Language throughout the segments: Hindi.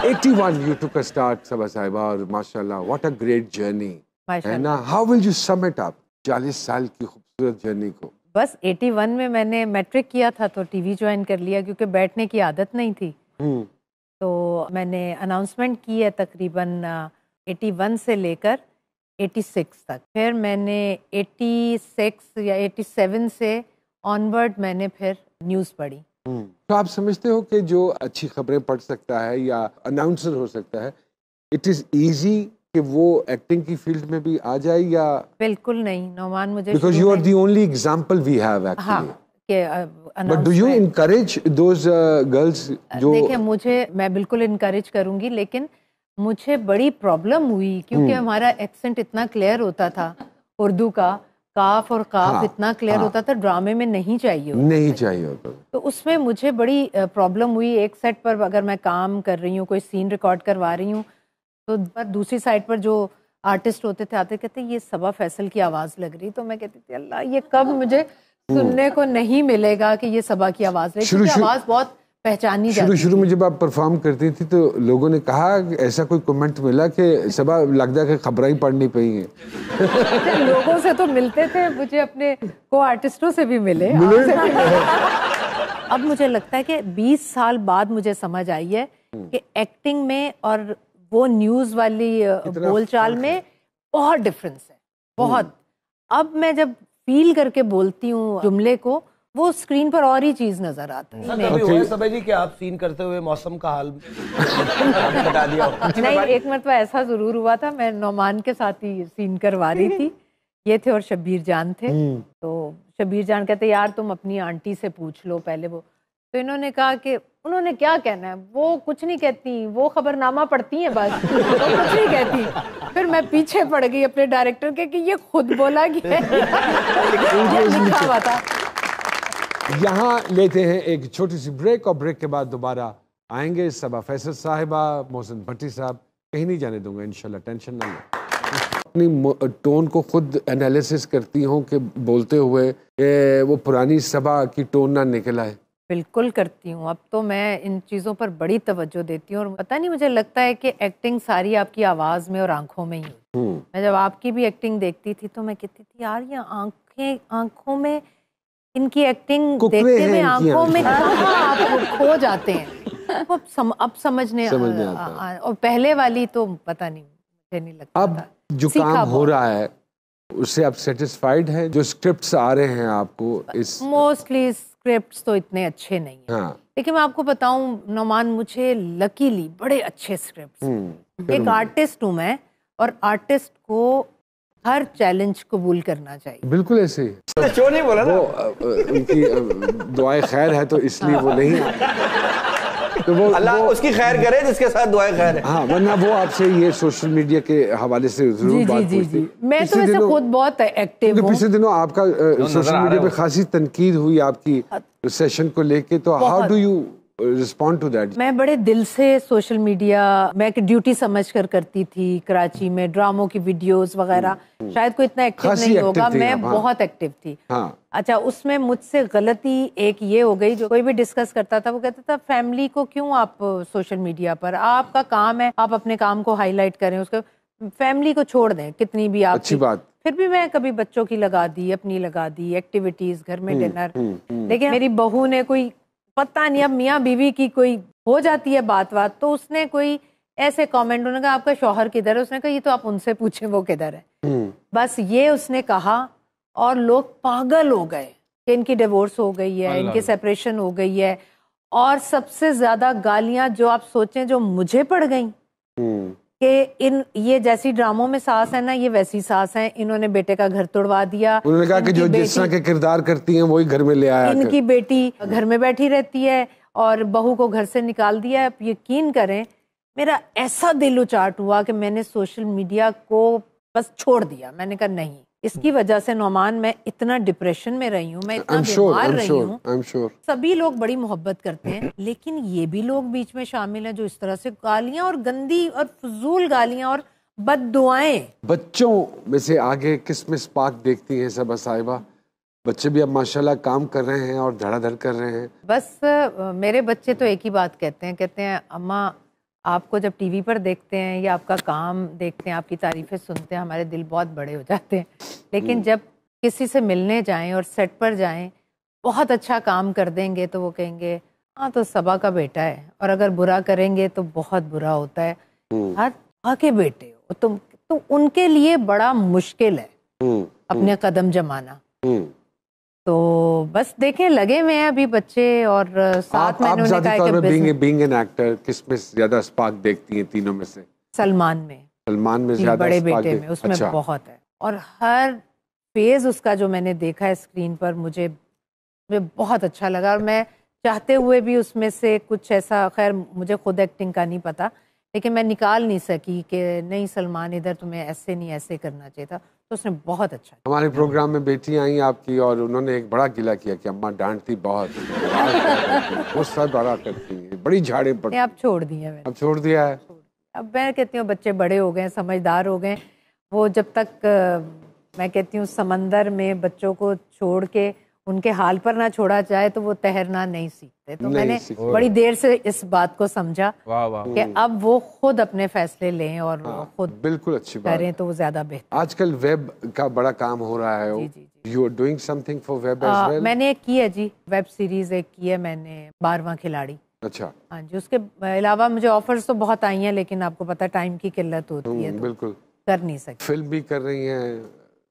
81 you took a start सबा साहिबा और माशाल्लाह what a great journey है ना. How will you sum it up 40 साल की खूबसूरत जर्नी को? बस 81 में मैंने मैट्रिक किया था तो टीवी ज्वाइन कर लिया क्योंकि बैठने की आदत नहीं थी. तो मैंने अनाउंसमेंट की है तकरीबन 81 से लेकर 86 तक. फिर मैंने 86 या 87 से ऑनवर्ड मैंने फिर न्यूज़ पढ़ी. तो आप समझते हो कि जो अच्छी खबरें पढ़ सकता है या अनाउंसर हो सकता है, इट इज इजी कि वो एक्टिंग की फील्ड में भी आ जाए या? बिल्कुल नहीं नौमान, मुझे because you are the only example we have actually. But do you encourage those girls जो? देखिए मैं बिल्कुल इनकरेज करूंगी, लेकिन मुझे बड़ी प्रॉब्लम हुई क्योंकि हमारा एक्सेंट इतना क्लियर होता था, उर्दू का काफ और काफ इतना क्लियर होता था, ड्रामे में नहीं चाहिए होता. तो उसमें मुझे बड़ी प्रॉब्लम हुई. एक सेट पर अगर मैं काम कर रही हूँ, कोई सीन रिकॉर्ड करवा रही हूँ, तो दूसरी साइड पर जो आर्टिस्ट होते थे आते कहते ये सबा फैसल की आवाज़ लग रही. तो मैं कहती थी अल्लाह ये कब मुझे सुनने को नहीं मिलेगा कि ये सबा की आवाज़ लगी, क्योंकि आवाज़ बहुत पहचानी जाती. शुरू में जब आप परफॉर्म करती थी तो लोगों ने कहा ऐसा कोई कमेंट मिला कि सबा लगता है कि खबरें ही पढ़नी पई हैं? लोगों से तो मिलते थे, मुझे अपने को आर्टिस्टों से भी मिले. अब मुझे लगता है कि 20 साल बाद मुझे समझ आई है कि एक्टिंग में और वो न्यूज़ वाली बोलचाल में बहुत डिफरेंस है, बहुत. अब मैं जब फील करके बोलती हूँ जुमले को, वो स्क्रीन पर और ही चीज नजर आता है. कभी हुआ है सबा जी कि आप सीन करते हुए मौसम का हाल बता दिया हो? नहीं, एक मरतबा ऐसा जरूर हुआ था. मैं नौमान के साथ ही सीन करवा रही थी, ये थे और शब्बीर जान थे. तो शब्बीर जान कहते यार तुम अपनी आंटी से पूछ लो पहले. वो तो इन्होंने कहा कि उन्होंने क्या कहना है, वो कुछ नहीं कहती, वो खबरनामा पढ़ती हैं बस, वो कुछ नहीं कहती. फिर मैं पीछे पड़ गई अपने डायरेक्टर के कि ये खुद बोला गया लिखा हुआ था. यहाँ लेते हैं एक छोटी सी ब्रेक और ब्रेक के बाद दोबारा आएंगे. सबा फैसल साहिबा, मोहसिन भट्टी साहब, कहीं नहीं जाने दूंगा इंशाल्लाह, टेंशन ना लें. अपनी टोन को खुद एनालिसिस करती हूँ कि बोलते हुए वो पुरानी सबा की टोन ना निकल आए. बिल्कुल करती हूँ. अब तो मैं इन चीज़ों पर बड़ी तवज्जो देती हूँ और पता नहीं मुझे लगता है कि एक्टिंग सारी आपकी आवाज़ में और आंखों में ही. मैं जब आपकी भी एक्टिंग देखती थी तो मैं कहती थी यार ये आंखों में इनकी एक्टिंग देखते हुए आंखों में कहाँ आप खो जाते हैं. अब समझने और पहले वाली तो पता नहीं, मुझे नहीं लगता. अब जो काम हो रहा है उससे आप सेटिस्फाइड हैं? जो स्क्रिप्ट्स आ रहे हैं आपको इस मोस्टली स्क्रिप्ट्स तो इतने अच्छे नहीं हैं. लेकिन मैं आपको बताऊं नौमान, मुझे लकीली बड़े अच्छे स्क्रिप्ट्स. एक आर्टिस्ट हूँ मैं और आर्टिस्ट को हर चैलेंज कबूल करना चाहिए. बिल्कुल ऐसे ही. क्यों नहीं बोला ना? उनकी दुआएं खैर है तो इसलिए वो नहीं. तो वो अल्लाह उसकी खैर करे जिसके साथ दुआएं खैर है. हाँ, वरना वो आपसे ये सोशल मीडिया के हवाले से जरूर बात पूछती. मैं तो वैसे खुद बहुत एक्टिव हूँ. पिछले दिनों आपका सोशल मीडिया पे खासी तनकीद हुई आपकी सेशन को लेके, तो how do you respond to that? मैं बड़े दिल से सोशल मीडिया मैं एक ड्यूटी समझकर करती थी. कराची में ड्रामों की वीडियोस वगैरह, शायद कोई इतना एक्टिव नहीं होगा, मैं बहुत एक्टिव थी. अच्छा, उसमें मुझसे गलती एक ये हो गई, जो कोई भी डिस्कस करता था वो कहता था फैमिली को क्यों आप सोशल मीडिया पर, आपका काम है आप अपने काम को हाईलाइट करें, उसको फैमिली को छोड़ दें. कितनी भी आप अच्छी बात. फिर भी मैं कभी बच्चों की लगा दी, अपनी लगा दी, एक्टिविटीज, घर में डिनर. लेकिन मेरी बहू ने कोई पता नहीं, अब मियाँ बीवी की कोई हो जाती है बात तो उसने कोई ऐसे कमेंट, उन्होंने कहा आपका शौहर किधर है, उसने कहा ये तो आप उनसे पूछें वो किधर है. बस ये उसने कहा और लोग पागल हो गए कि इनकी डिवोर्स हो गई है, इनकी सेपरेशन हो गई है. और सबसे ज्यादा गालियां जो आप सोचें जो मुझे पड़ गई कि ये जैसी ड्रामों में सास है ना, ये वैसी सास है, इन्होंने बेटे का घर तोड़वा दिया. उन्होंने कहा कि जो जिस तरह के किरदार करती हैं वही घर में ले आया. इनकी बेटी घर में बैठी रहती है और बहू को घर से निकाल दिया. आप यकीन करें मेरा ऐसा दिल उचाट हुआ कि मैंने सोशल मीडिया को बस छोड़ दिया. मैंने कहा नहीं, इसकी वजह से नौमान मैं इतना डिप्रेशन में रही हूँ, मैं इतना बीमार रही हूँ. सभी लोग बड़ी मोहब्बत करते हैं, लेकिन ये भी लोग बीच में शामिल हैं जो इस तरह से गालियां और गंदी और फजूल गालियां और बद्दुआएं. बच्चों में से आगे किसमिस पाक देखती हैं सबा साहिबा? बच्चे भी अब माशाल्लाह काम कर रहे हैं और धड़ाधड़ कर रहे हैं. बस मेरे बच्चे तो एक ही बात कहते हैं अम्मा आपको जब टीवी पर देखते हैं या आपका काम देखते हैं, आपकी तारीफें सुनते हैं, हमारे दिल बहुत बड़े हो जाते हैं। लेकिन जब किसी से मिलने जाएं और सेट पर जाएं, बहुत अच्छा काम कर देंगे तो वो कहेंगे हाँ तो सबा का बेटा है, और अगर बुरा करेंगे तो बहुत बुरा होता है। हाँ सबा के बेटे हो तुम, तो उनके लिए बड़ा मुश्किल है अपने कदम जमाना। तो बस देखें, लगे हुए हैं अभी बच्चे, और साथ में उन्होंने कहा कि बीइंग एन एक्टर किस में ज्यादा स्पार्क देखती हैं तीनों में से? सलमान में ज्यादा बड़े स्पार्क बेटे में उसमें बहुत है, और हर फेज उसका जो मैंने देखा है स्क्रीन पर मुझे बहुत अच्छा लगा। और मैं चाहते हुए भी उसमें से कुछ ऐसा, खैर मुझे खुद एक्टिंग का नहीं पता, लेकिन मैं निकाल नहीं सकी कि नहीं सलमान इधर तुम्हें ऐसे नहीं ऐसे करना चाहिए था, तो उसने बहुत अच्छा। हमारे प्रोग्राम में बेटी आई आपकी और उन्होंने एक बड़ा गिला किया कि अम्मा डांटती बहुत गुस्सा बड़ा करती है, बड़ी झाड़े पड़ती। अब छोड़ दिए मैंने, अब छोड़ दिया है। अब मैं कहती हूँ बच्चे बड़े हो गए, समझदार हो गए, वो जब तक मैं कहती हूँ समंदर में बच्चों को छोड़ के उनके हाल पर ना छोड़ा जाए तो वो तैरना नहीं सीखते। तो मैंने बड़ी देर से इस बात को समझा कि अब वो खुद अपने फैसले लें और खुद बिल्कुल अच्छी बात करें तो वो ज्यादा बेहतर। आजकल वेब का बड़ा काम हो रहा है। You are doing something for web as well? मैंने एक की है जी, वेब सीरीज एक की है मैंने, 12वां खिलाड़ी। अच्छा। हाँ जी, उसके अलावा मुझे ऑफर्स तो बहुत आई हैं, लेकिन आपको पता है टाइम की किल्लत होती है, तो बिल्कुल कर नहीं सकती। फिल्म भी कर रही हैं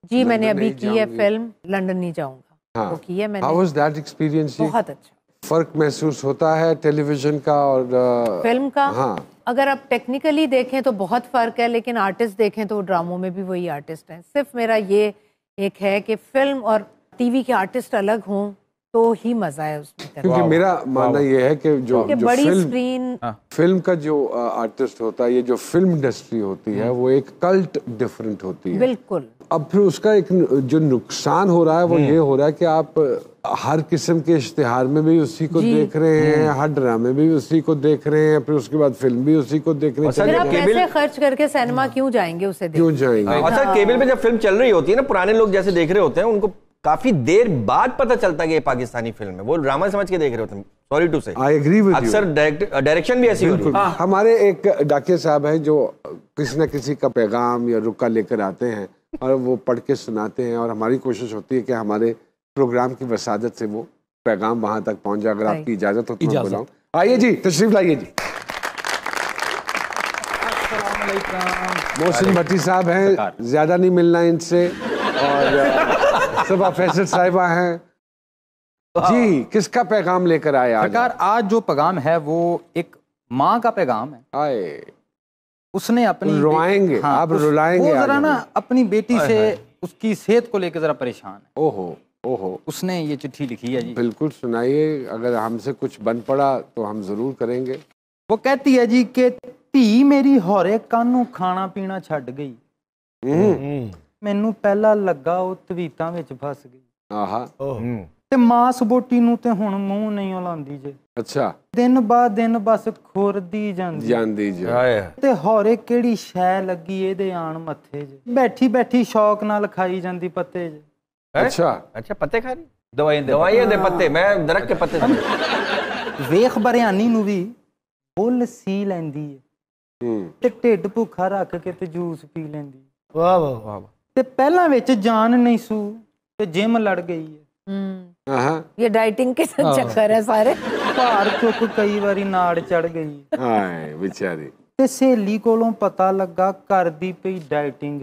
जी, मैंने अभी की है फिल्म लंदन नहीं जाऊंगा। हाँ। वो की है मैंने। How was that experience? बहुत अच्छा। फर्क महसूस होता है टेलीविजन का और फिल्म का? हाँ। अगर आप टेक्निकली देखें तो बहुत फर्क है, लेकिन आर्टिस्ट देखें तो ड्रामों में भी वही आर्टिस्ट हैं। सिर्फ मेरा ये एक है कि फिल्म और टीवी के आर्टिस्ट अलग हों तो ही मजा है उसमें। क्योंकि मेरा मानना ये है कि जो बड़ी फिल्म स्क्रीन फिल्म का जो आर्टिस्ट होता है, ये जो फिल्म इंडस्ट्री होती है, वो एक कल्ट डिफरेंट होती है। बिल्कुल। अब फिर उसका एक जो नुकसान हो रहा है वो ये हो रहा है कि आप हर किस्म के इश्तिहार में भी उसी को देख रहे हैं, हर ड्रामे में भी उसी को देख रहे हैं, फिर उसके बाद फिल्म भी उसी को देख रहे हैं। फिर आप पैसे खर्च करके सिनेमा क्यों जाएंगे उसे देखने? क्यों जाएंगे? अच्छा, केबल पे जब फिल्म चल रही होती है ना, पुराने लोग जैसे देख रहे होते हैं, उनको काफी देर बाद पता चलता है कि ये पाकिस्तानी फिल्म है, वो ड्रामा समझ के देख रहे होते हैं। सॉरी टू से, आई एग्री विद यू। अक्सर डायरेक्शन भी ऐसी होती है। हमारे एक डाकिया साहब हैं जो किसी न किसी का पैगाम या रुका लेकर आते हैं और वो पढ़ के सुनाते हैं, और हमारी कोशिश होती है कि हमारे प्रोग्राम की वसादत से वो पैगाम वहां तक पहुंच जाए। अगर आपकी इजाजत हो तो मैं बुलाऊं। आइए जी, तशरीफ लाइए जी। मोहसिन भट्टी साहब हैं, ज्यादा नहीं मिलना इनसे, और सबा फैसल साहिबा हैं जी। किसका पैगाम लेकर आए आज? सरकार, आज जो पैगाम है वो एक माँ का पैगाम है। आए उसने अपनी रुलाएंगे, आप रुलाएंगे। वो जरा ना अपनी बेटी से उसकी सेहत को लेकर जरा परेशान है। ओहो ओहो, उसने ये चिट्ठी लिखी है जी। बिल्कुल सुनाइए, अगर हमसे कुछ बन पड़ा तो हम जरूर करेंगे। वो कहती है जी कि धी मेरी होरे कानू खाना पीना छड़ गई, मैनू पहला लगा वो तवीतां विच फस गई। आहा। ते मास बोटी नू ते हुण मूंह नहीं लांदी जे। अच्छा। दिन बा दिन बस खुरदी जांदी जी। ते होरे केड़ी शै लगी एदे आण मत्थे जे, बैठी बैठी शौक नाल खाई जांदी पत्ते जे। अच्छा अच्छा, पत्ते खा रही? दवाइयां दे पत्ते, मैं दरख्त के पत्ते। वेख बरियानी नू भी फुल सी लैंदी है ते ढिड भुखा रख के ते जूस पी लैंदी। वाह वाह वाह। ते पहला विच जान नहीं सू ते जिम लड़ गई है। ये डाइटिंग के चक्कर है सारे। भार चुक कई बारी नाड़ चढ़ गई। हाय बेचारी। ते सहेली कोलों पता लगा करदी पई डाइटिंग।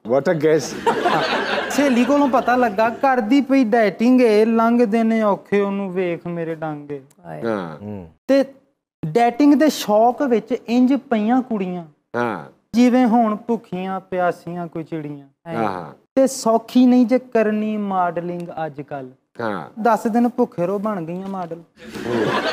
What a gas. सहेली कोलों पता लगा करदी पई डाइटिंग, लंघदे ने औखे ओनू वेख मेरे डांगे। ते डाइटिंग दे शौक विच इंज पईयां कुड़ियां जिवें होण भुखियां प्यासियां कोई चिड़ियां। ते सौखी नहीं जे करनी मॉडलिंग अज कल, 10 दिन भुखे रो बन गईयां मॉडल।